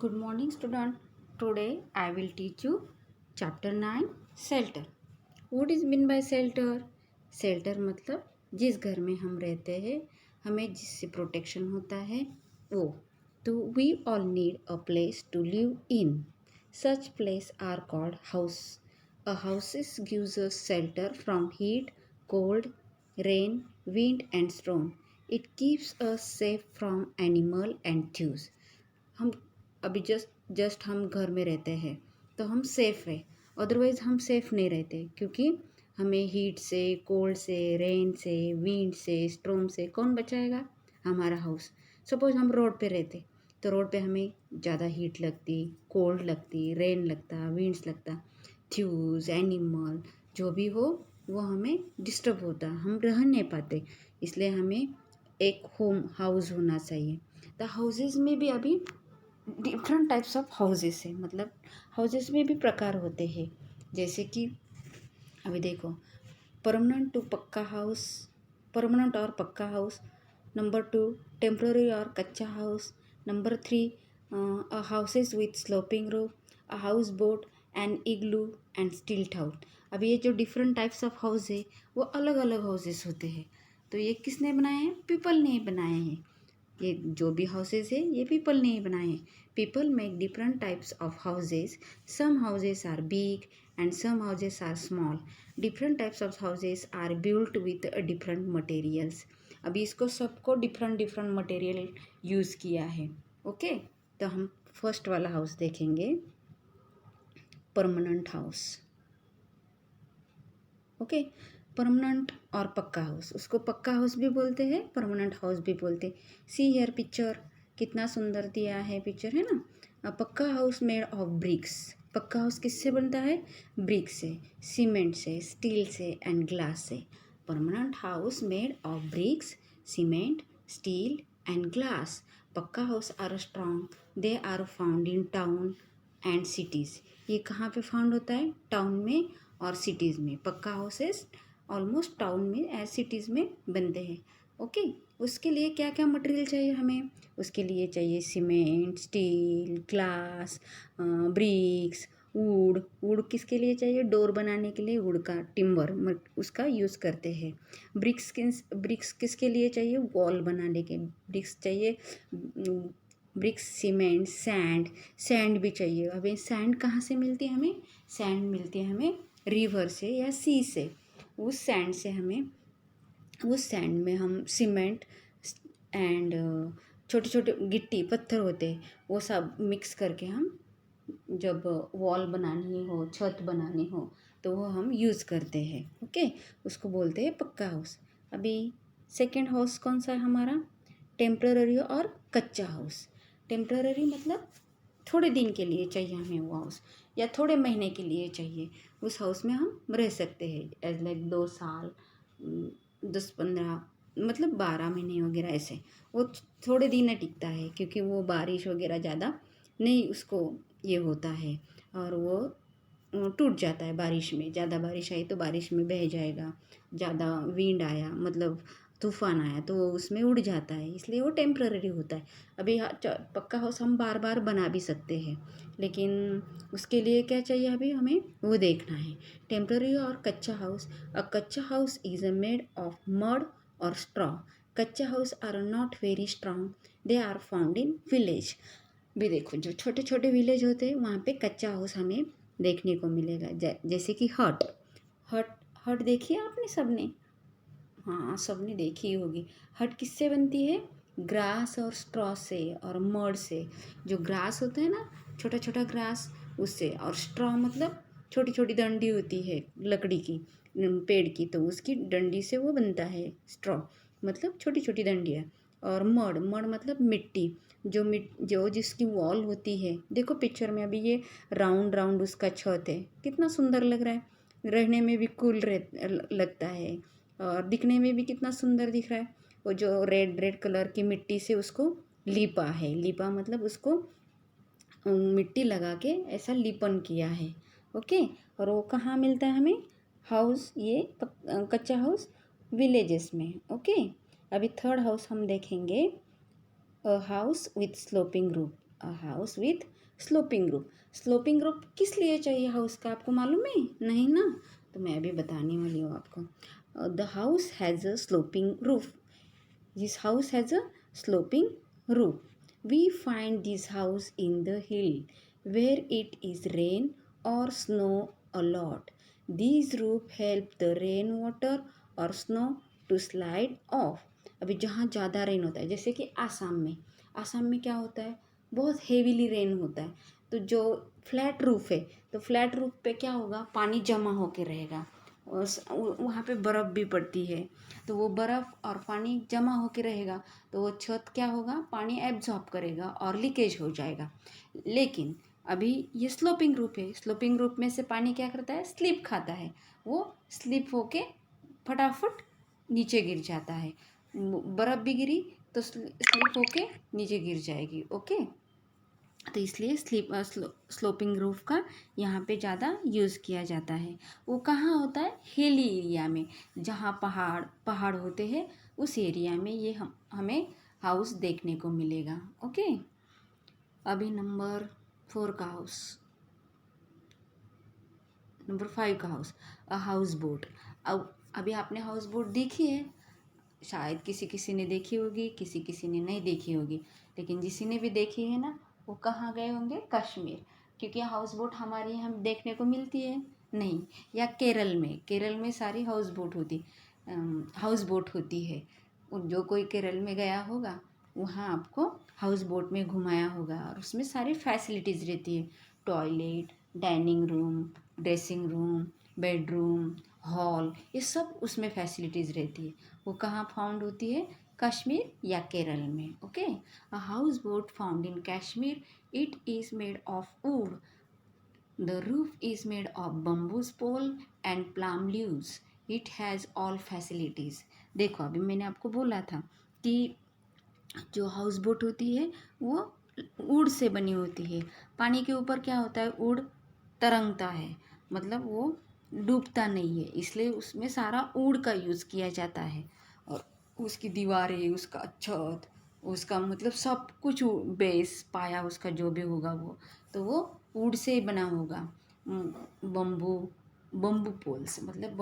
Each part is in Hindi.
Good morning, student. Today I will teach you chapter 9 shelter. What is mean by shelter? Shelter मतलब जिस घर में हम रहते हैं हमें जिससे प्रोटेक्शन होता है वो. तो we all need a place to live in. Such place are called house. A house gives us shelter from heat, cold, rain, wind and storm. It keeps us safe from animal and thieves. हम अभी जस्ट हम घर में रहते हैं तो हम सेफ़ है. अदरवाइज़ हम सेफ़ नहीं रहते क्योंकि हमें हीट से, कोल्ड से, रेन से, विंड से, स्ट्रॉम से कौन बचाएगा? हमारा हाउस. सपोज हम रोड पे रहते तो रोड पे हमें ज़्यादा हीट लगती, कोल्ड लगती, रेन लगता, विंड्स लगता, थ्यूज एनिमल जो भी हो वो हमें डिस्टर्ब होता, हम रह नहीं पाते. इसलिए हमें एक होम हाउस होना चाहिए. तो हाउसेस में भी अभी डिफरेंट टाइप्स ऑफ हाउसेस है. मतलब हाउसेस में भी प्रकार होते हैं. जैसे कि अभी देखो, परमानेंट टू पक्का हाउस, परमानेंट और पक्का हाउस. नंबर 2 टेम्पररी और कच्चा house. Number 3 houses with sloping roof, a house boat and igloo and steel town. अब ये जो डिफरेंट टाइप्स ऑफ हाउस है वो अलग अलग हाउसेस होते हैं. तो ये किसने बनाए हैं? पीपल ने बनाए हैं. ये जो भी हाउसेस है ये पीपल ने ही बनाए हैं. People make different types of houses. Some houses are big and some houses are small. Different types of houses are built with different materials. अभी इसको सबको डिफरेंट डिफरेंट मटेरियल यूज़ किया है. ओके, तो हम फर्स्ट वाला हाउस देखेंगे, परमानेंट हाउस. ओके, परमानेंट और पक्का हाउस, उसको पक्का हाउस भी बोलते हैं, परमानेंट हाउस भी बोलते हैं. सी हियर पिक्चर, कितना सुंदर दिया है पिक्चर, है ना. Pucca house made of bricks. Pucca house किससे बनता है? ब्रिक से, सीमेंट से, स्टील से एंड ग्लास से. Permanent house made of bricks, cement, steel and glass. Pucca house are strong. They are found in town and cities. ये कहाँ पे फाउंड होता है? टाउन में और सिटीज़ में. पक्का हाउसेस ऑलमोस्ट टाउन में एज सिटीज़ में बनते हैं. ओके, उसके लिए क्या क्या मटेरियल चाहिए हमें? उसके लिए चाहिए cement, steel, glass, bricks, wood. Wood किसके लिए चाहिए? डोर बनाने के लिए वुड का टिम्बर उसका यूज़ करते हैं. ब्रिक्स किसके लिए चाहिए? वॉल बनाने के ब्रिक्स चाहिए. ब्रिक्स, सीमेंट, सैंड भी चाहिए. अभी सैंड कहाँ से मिलती है हमें? सैंड मिलती है हमें रिवर से या सी से. उस सैंड में हम सीमेंट एंड छोटे छोटे गिट्टी पत्थर होते हैं वो सब मिक्स करके हम जब वॉल बनानी हो, छत बनानी हो तो वो हम यूज़ करते हैं. ओके, उसको बोलते हैं पक्का हाउस. अभी सेकेंड हाउस कौन सा है हमारा? टेम्पररी और कच्चा हाउस. टेम्पररी मतलब थोड़े दिन के लिए चाहिए हमें वो हाउस, या थोड़े महीने के लिए चाहिए. उस हाउस में हम रह सकते हैं एज लाइक 2 साल, 10-15, मतलब 12 महीने वगैरह ऐसे. वो थोड़े दिन टिकता है क्योंकि वो बारिश वगैरह ज़्यादा नहीं उसको ये होता है और वो टूट जाता है बारिश में. ज़्यादा बारिश आई तो बारिश में बह जाएगा. ज़्यादा विंड आया मतलब तूफान आया तो वो उसमें उड़ जाता है, इसलिए वो टेम्पररी होता है. अभी पक्का हाउस हम बार बार बना भी सकते हैं लेकिन उसके लिए क्या चाहिए अभी हमें वो देखना है. टेम्पररी और कच्चा house. A kutcha house is made of mud और straw. Kutcha house are not very strong. They are found in village. भी देखो, जो छोटे छोटे विलेज होते हैं वहाँ पे कच्चा हाउस हमें देखने को मिलेगा. जैसे कि हट हट हट देखिए आपने सबने. हाँ, सबने देखी ही होगी. हट किससे बनती है? ग्रास और स्ट्रॉ से और मड से. जो ग्रास होता है ना, छोटा छोटा ग्रास, उससे. और स्ट्रॉ मतलब छोटी छोटी डंडी होती है लकड़ी की, पेड़ की, तो उसकी डंडी से वो बनता है स्ट्रॉ. मतलब छोटी छोटी डंडियाँ. और मड मतलब मिट्टी. जो जिसकी वॉल होती है, देखो पिक्चर में अभी ये राउंड राउंड उसका छत है, कितना सुंदर लग रहा है. रहने में भी कूल लगता है और दिखने में भी कितना सुंदर दिख रहा है. वो जो रेड रेड कलर की मिट्टी से उसको लिपा है. लिपा मतलब उसको मिट्टी लगा के ऐसा लिपन किया है. ओके, और वो कहाँ मिलता है हमें हाउस? ये कच्चा हाउस विलेजेस में. ओके, अभी थर्ड हाउस हम देखेंगे, a house with sloping roof. A house with sloping roof. Sloping roof किस लिए चाहिए हाउस का, आपको मालूम है? नहीं ना, तो मैं अभी बताने वाली हूँ आपको। The house has a sloping roof. This house has a sloping roof. We find this house in the hill where it is rain और snow a lot. These roof help the rain water और snow to slide off. अभी जहाँ ज़्यादा रेन होता है, जैसे कि आसाम में क्या होता है, बहुत हेवीली रेन होता है, तो जो फ्लैट रूफ है, तो फ्लैट रूफ पे क्या होगा, पानी जमा होके रहेगा। वहाँ पे बर्फ़ भी पड़ती है, तो वो बर्फ़ और पानी जमा होके रहेगा, तो वो छत क्या होगा, पानी एब्जॉर्ब करेगा और लीकेज हो जाएगा। लेकिन अभी ये स्लोपिंग रूफ है, स्लोपिंग रूफ में से पानी क्या करता है, स्लिप खाता है, वो स्लिप होके फटाफट नीचे गिर जाता है। बर्फ़ भी गिरी तो स्लिप होके नीचे गिर जाएगी। ओके, तो इसलिए स्लोपिंग रूफ का यहाँ पे ज़्यादा यूज़ किया जाता है। वो कहाँ होता है, हिली एरिया में, जहाँ पहाड़ होते हैं, उस एरिया में ये हमें हाउस देखने को मिलेगा। ओके, अभी नंबर 4 का हाउस, नंबर 5 का हाउस, अ हाउस बोट। अब अभी आपने हाउस बोट देखी है, शायद किसी किसी ने देखी होगी, किसी किसी ने नहीं देखी होगी, लेकिन जिसी ने भी देखी है ना, वो कहाँ गए होंगे, कश्मीर, क्योंकि हाउस बोट हमारे यहाँ देखने को मिलती है नहीं, या केरल में सारी हाउस बोट होती है। जो कोई केरल में गया होगा, वहाँ आपको हाउस बोट में घुमाया होगा, और उसमें सारी फैसिलिटीज़ रहती है, toilet, dining room, dressing room, bedroom, hall, ये सब उसमें फैसिलिटीज़ रहती है। वो कहाँ फाउंड होती है, कश्मीर या केरल में। Okay, a houseboat found in Kashmir, it is made of wood, the roof is made of bamboos pole and palm leaves, it has all facilities. देखो, अभी मैंने आपको बोला था कि जो हाउस बोट होती है वो वुड से बनी होती है। पानी के ऊपर क्या होता है, वुड तरंगता है, मतलब वो डूबता नहीं है, इसलिए उसमें सारा वुड का यूज़ किया जाता है। और उसकी दीवारें, उसका छत, उसका मतलब सब कुछ, बेस पाया उसका जो भी होगा वो वुड से ही बना होगा। बम्बू बम्बू पोल्स, मतलब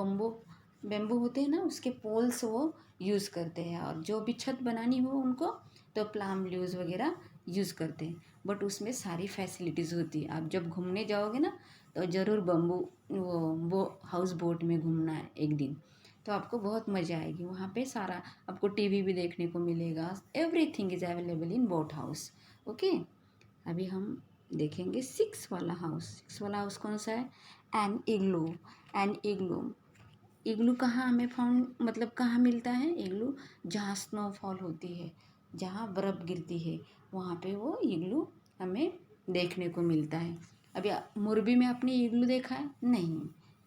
बेम्बू होते हैं ना, उसके पोल्स वो यूज़ करते हैं। और जो भी छत बनानी हो उनको, तो प्लाम लीव्स वगैरह यूज़ करते हैं, बट उसमें सारी फैसिलिटीज़ होती है। आप जब घूमने जाओगे ना, तो ज़रूर वो हाउस बोट में घूमना है एक दिन, तो आपको बहुत मज़ा आएगी। वहाँ पे सारा आपको टीवी भी देखने को मिलेगा, everything is available in boat house. Okay, अभी हम देखेंगे 6 वाला हाउस कौन सा है, एन इग्लू। एन इग्लू, इग्लू कहाँ हमें फाउंड, मतलब कहाँ मिलता है इग्लू, जहाँ स्नोफॉल होती है, जहाँ बर्फ़ गिरती है, वहाँ पे वो इग्लू हमें देखने को मिलता है। अभी मोरबी में आपने इग्लू देखा है? नहीं,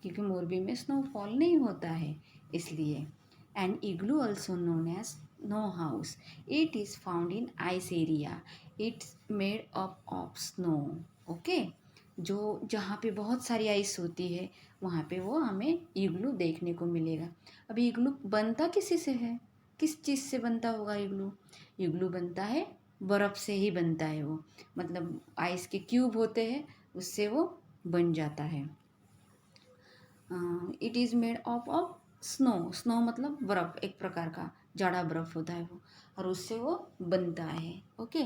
क्योंकि मोरबी में स्नोफॉल नहीं होता है, इसलिए। An igloo also known as snow house, it is found in ice area, it's made up of snow. Okay, जो जहाँ पे बहुत सारी आइस होती है, वहाँ पे वो हमें इग्लू देखने को मिलेगा। अभी इग्लू बनता किसी से है, किस चीज़ से बनता होगा इग्लू? इग्लू बनता है, बर्फ़ से ही बनता है वो, मतलब आइस के क्यूब होते हैं, उससे वो बन जाता है। It is made of snow मतलब बर्फ़, एक प्रकार का जाड़ा बर्फ़ होता है वो, और उससे वो बनता है। ओके,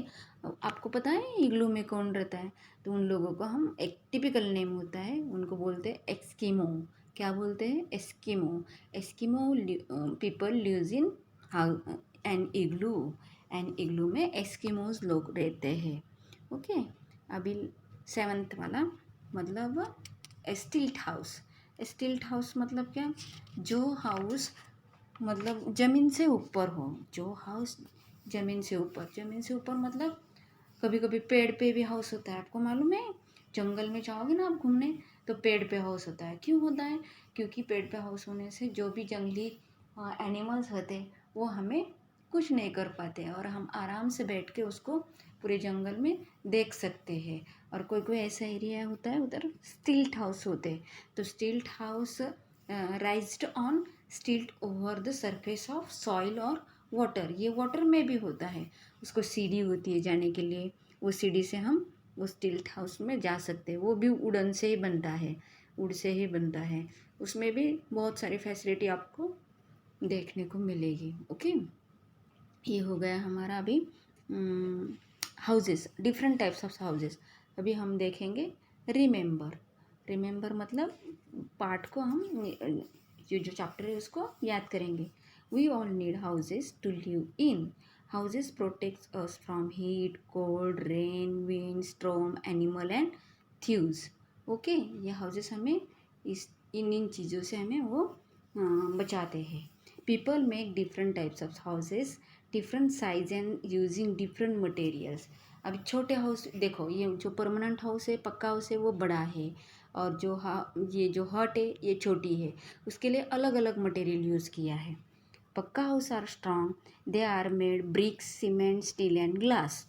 आपको पता है इग्लू में कौन रहता है? तो उन लोगों को हम, एक टिपिकल नेम होता है, उनको बोलते हैं एस्किमो। क्या बोलते हैं? Eskimo. Eskimo people lives in an igloo, an igloo में एस्किमोज लोग रहते हैं। ओके, अभी 7th वाला, मतलब स्टिल्ट हाउस। स्टिल्ट हाउस मतलब क्या, जो हाउस मतलब ज़मीन से ऊपर हो, जो हाउस ज़मीन से ऊपर मतलब कभी कभी पेड़ पे भी हाउस होता है, आपको मालूम है? जंगल में जाओगे ना आप घूमने, तो पेड़ पे हाउस होता है। क्यों होता है? क्योंकि पेड़ पे हाउस होने से जो भी जंगली एनिमल्स होते हैं, वो हमें कुछ नहीं कर पाते, और हम आराम से बैठ के उसको पूरे जंगल में देख सकते हैं। और कोई कोई ऐसा एरिया होता है, उधर स्टिल्ट हाउस होते हैं, तो स्टिल्ट हाउस राइज्ड ऑन स्टिल्ट over the surface of soil और वाटर, ये वाटर में भी होता है, उसको सीढ़ी होती है जाने के लिए, वो सीढ़ी से हम उस टिल्ट हाउस में जा सकते हैं। वो भी वुडन से ही बनता है, वुड से ही बनता है। उसमें भी बहुत सारी फैसिलिटी आपको देखने को मिलेगी। ओके, ये हो गया हमारा अभी houses, different types of houses. अभी हम देखेंगे रिमेंबर। रिमेंबर मतलब पार्ट को हम जो चैप्टर है उसको याद करेंगे। We all need houses to live in. Houses protects us from heat, cold, rain, wind, storm, animal and thieves. Okay, ये हाउसेस हमें इस इन चीज़ों से हमें वो बचाते हैं। People make different types of houses, different size and using different materials. अभी छोटे हाउस देखो, ये जो परमानेंट हाउस है, पक्का हाउस है, वो बड़ा है, और ये जो हट है ये छोटी है। उसके लिए अलग अलग मटेरियल यूज़ किया है। पक्का house are strong, they are made bricks, cement, steel and glass.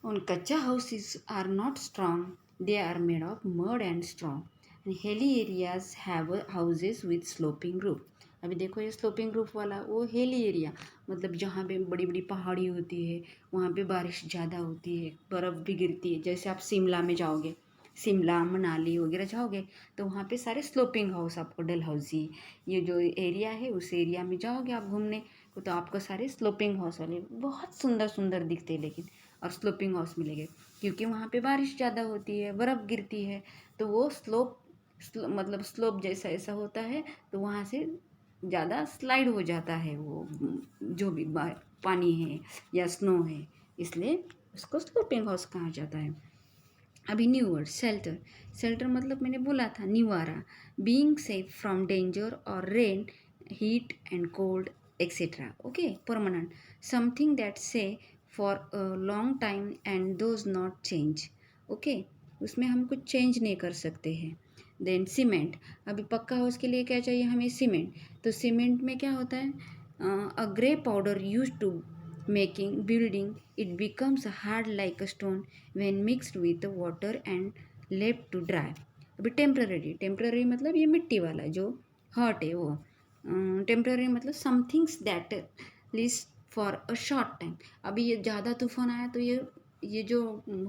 On Kacha houses are not strong, they are made of mud and straw. And hilly areas have houses with sloping roof. अभी देखो ये स्लोपिंग रूफ वाला वो हिली एरिया, मतलब जहाँ पे बड़ी बड़ी पहाड़ी होती है, वहाँ पे बारिश ज़्यादा होती है, बर्फ़ भी गिरती है। जैसे आप शिमला में जाओगे, शिमला मनाली वगैरह जाओगे तो वहाँ पे सारे स्लोपिंग हाउस आपको, डल हाउसी, ये जो एरिया है उस एरिया में जाओगे आप घूमने को तो आपको सारे स्लोपिंग हाउस वाले बहुत सुंदर सुंदर दिखते हैं। लेकिन और स्लोपिंग हाउस मिलेंगे क्योंकि वहाँ पे बारिश ज़्यादा होती है, बर्फ़ गिरती है, तो वो मतलब स्लोप जैसा ऐसा होता है, तो वहाँ से ज़्यादा स्लाइड हो जाता है वो जो भी पानी है या स्नो है, इसलिए उसको स्लोपिंग हाउस कहा जाता है। अभी न्यू वर्ड शेल्टर। शेल्टर मतलब मैंने बोला था निवारा, बीइंग सेफ फ्रॉम डेंजर और rain, heat and cold etcetera. Okay, permanent something that stay for a long time and does not change. Okay, उसमें हम कुछ चेंज नहीं कर सकते हैं। Then cement. अभी पक्का हाउस के लिए क्या चाहिए हमें? सीमेंट। तो सीमेंट में क्या होता है? A grey powder use to making building, it becomes hard like a stone when mixed with water and left to dry. अभी टेम्पररी, टेम्पररी मतलब ये मिट्टी वाला जो हर्ट है वो। टेम्पररी मतलब somethings that last for a short time. अभी ये ज़्यादा तूफान आया तो ये जो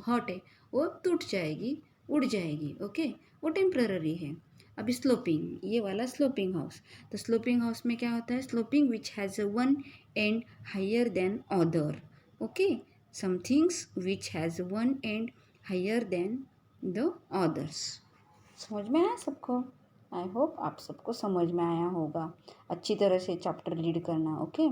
हर्ट है वो टूट जाएगी, उड़ जाएगी। ओके, वो टेम्पररी है। अभी स्लोपिंग, ये वाला स्लोपिंग हाउस। तो स्लोपिंग हाउस में क्या होता है? Sloping which has one end higher than other. Okay, some things which has one end higher than the others. समझ में आया सबको? आई होप आप सबको समझ में आया होगा। अच्छी तरह से चैप्टर रीड करना। ओके।